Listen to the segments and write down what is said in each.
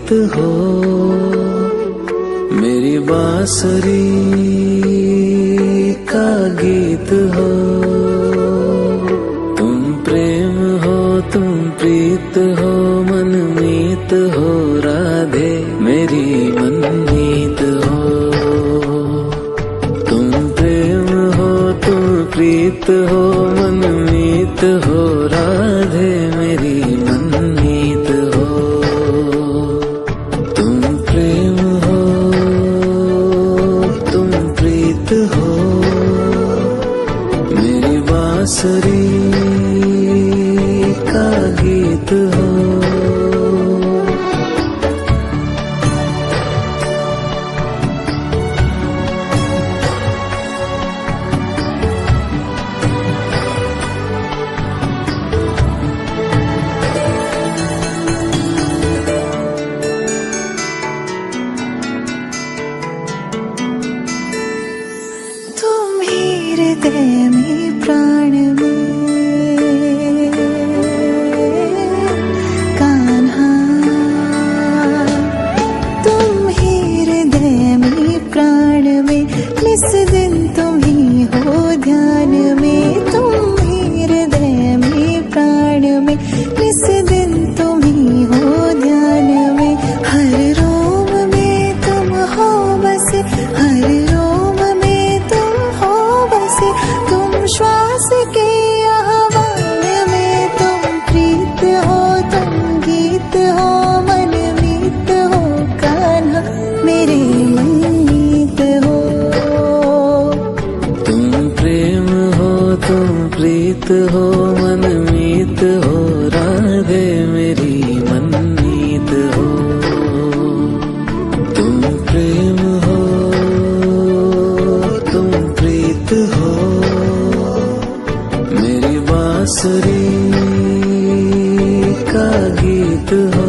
प्रीत हो, मेरी बांसुरी का गीत हो। तुम प्रेम हो, तुम प्रीत हो, मनमीत हो राधे मेरी मनमीत हो। तुम प्रेम हो, तुम प्रीत हो, मनमीत हो राधे मेरी मनमीत हो। तुम प्रेम हो, तुम प्रीत हो, मेरी बांसुरी का गीत हो। हृदय में प्राण में कान्हा, तुम ही हृदय में प्राण में, निस दिन तुम ही हो ध्यान में। तुम ही हृदय में प्राण में, निस दिन तुम ही हो ध्यान में। हर रोम में तुम हो बसे, हर रोम में तुम हो बसे। तुम श्वास के आह्वान में, तुम प्रीत हो, तुम गीत हो, मनमीत हो कान्हा मेरे मनमीत हो। तुम प्रेम हो, तुम प्रीत हो, मनमीत हो राधे मेरी मनमीत हो। तुम प्रेम हो, तुम प्रीत हो, मेरी बांसुरी का गीत हो।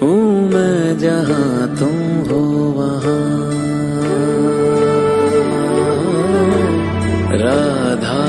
हूँ मैं जहाँ तुम हो वहाँ राधा।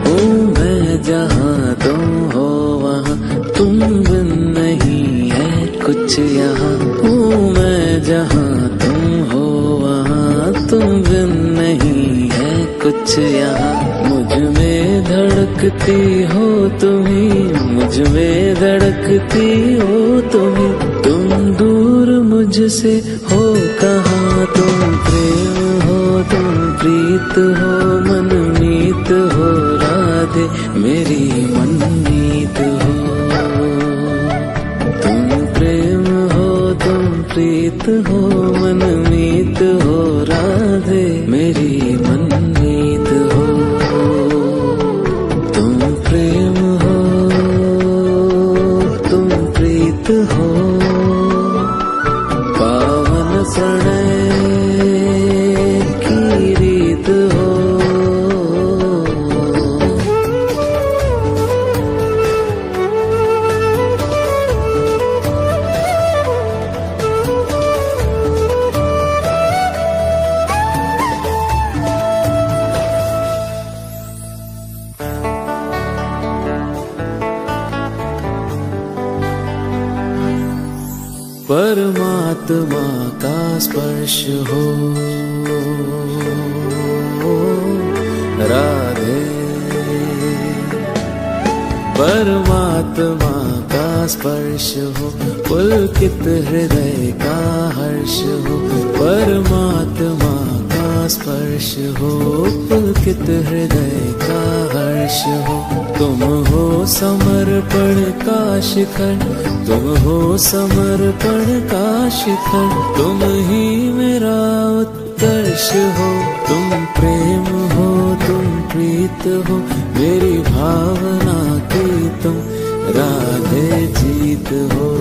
हूँ मैं जहाँ तुम हो वहाँ, तुम बिन नहीं है कुछ यहाँ। हूँ मैं जहाँ तुम हो वहाँ, तुम बिन नहीं है कुछ यहाँ। मुझ में धड़कती हो तुम्ही, मुझ में धड़कती हो तुम्ही। तुम दूर मुझसे हो कहाँ, तुम प्रेम हो, तुम प्रीत हो, मनमीत हो राधे मेरी मनमीत हो। तुम प्रेम हो, तुम प्रीत हो, मनमीत हो राधे मेरी मनमीत हो। तुम प्रेम हो, तुम प्रीत हो, पावन प्रणय की रीत हो। परमात्मा का स्पर्श हो राधे, परमात्मा का स्पर्श हो, पुलकित हृदय का हर्ष हो। परमात्मा का स्पर्श हो, पुलकित हृदय का हर्ष हो। तुम हो समर्पण का शिखर, तुम हो समर्पण का शिखर। तुम ही मेरा उत्कर्ष हो। तुम प्रेम हो, तुम प्रीत हो, मेरी भावना की तुम राधे जीत हो।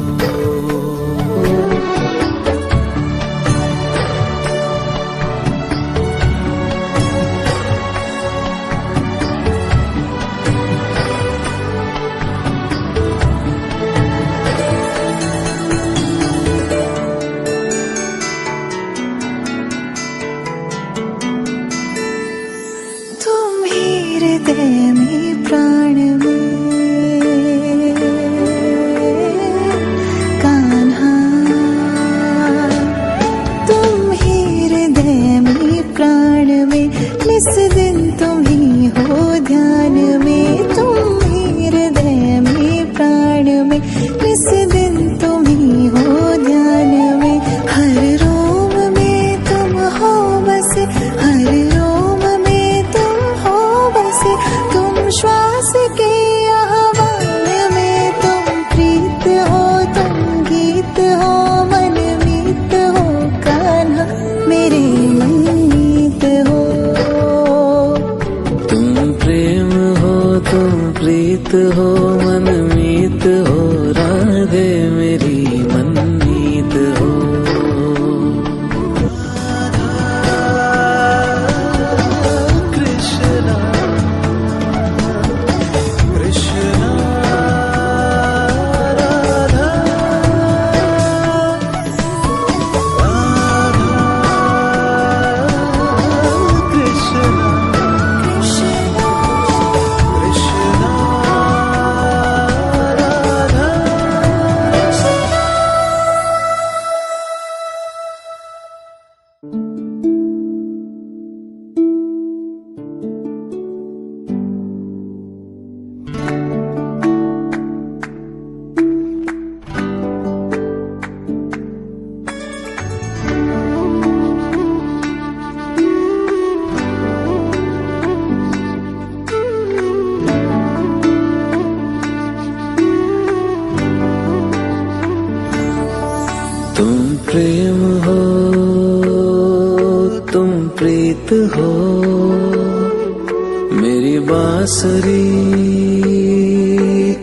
ध्यान में, तुम ही हृदय में प्राण में, इस दिन तुम ही हो ध्यान में। हर रोम में तुम हो बसे, हर रोम में तुम हो बसे, तुम श्वास के आह्वान में, तुम प्रीत हो, तुम गीत हो, मनमीत हो कान्हा मेरे मनमीत हो। तुम प्रेम हो, तुम प्रीत हो, मनमीत हो, राधे मेरी मनमीत हो। कृष्णा कृष्णा राधा राधा कृष्णा कृष्णा राधा। तुम प्रेम हो, तुम प्रीत हो, मेरी बांसुरी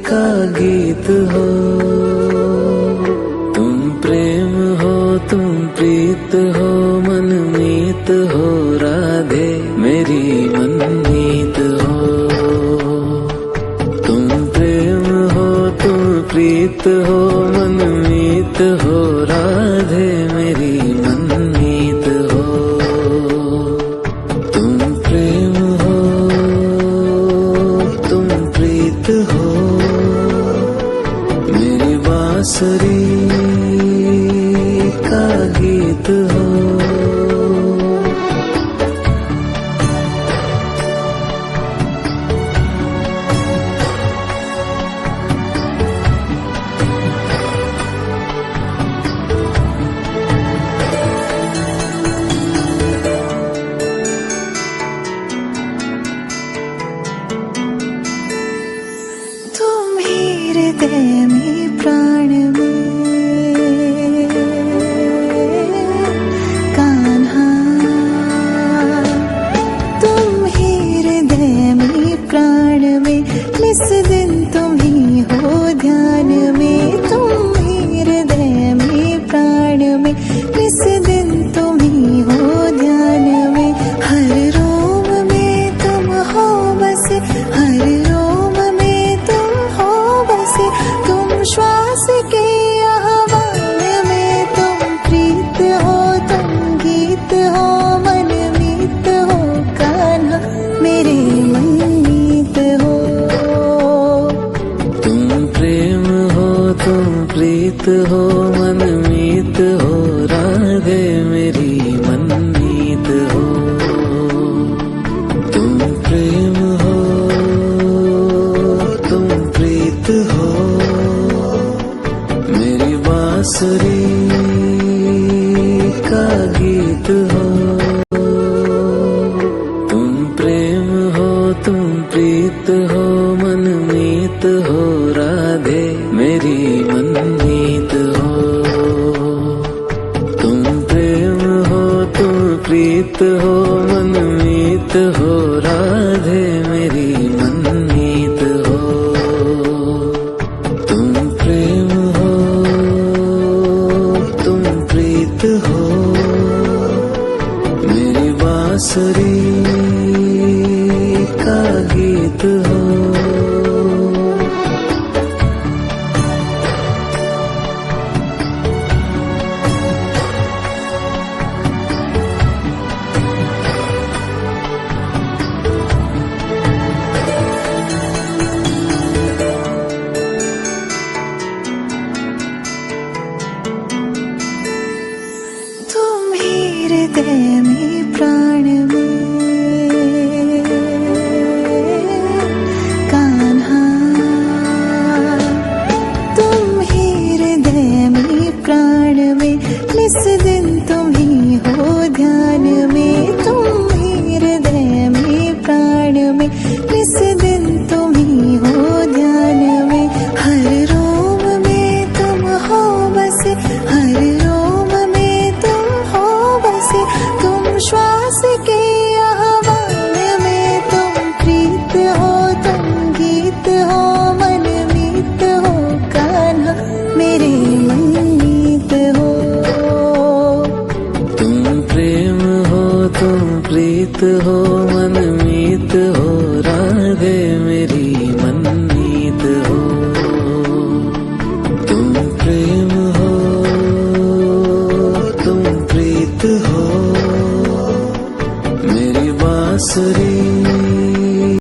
का गीत हो। तुम प्रेम हो, तुम प्रीत हो, मनमीत हो, राधे मेरी मनमीत हो। तुम प्रेम हो, तुम प्रीत हो, मनमीत हो, राधे मेरी मनमीत हो। तुम प्रेम हो, तुम प्रीत हो, मेरी बांसुरी का गीत हो। तुम ही हृदय में प्राण में कान्हा, तुम ही हृदय में प्राण में, इस दिन तुम ही हो ध्यान में, तुम ही हृदय में प्राण में, इस दिन तुम ही हो ध्यान में। हर रोम में तुम हो बसे, हर रोम में तुम हो बसे, तुम श्वास के आह्वान में, तुम प्रीत हो, तुम गीत हो, मनमीत हो कान्हा मेरे मनमीत हो। तुम प्रेम हो, तुम प्रीत हो, मनमीत हो, राधे मेरी मनमीत हो। तुम प्रेम हो, तुम प्रीत हो, मेरी बांसुरी का गीत हो। तुम प्रेम हो, तुम प्रीत हो, मनमीत हो, राधे मेरी मनमीत हो। तुम प्रेम हो, तुम प्रीत हो, मनमीत हो, राधे मेरी मनमीत हो। तुम प्रेम हो, तुम प्रीत हो, मेरी बांसुरी का गीत हो। बांसुरी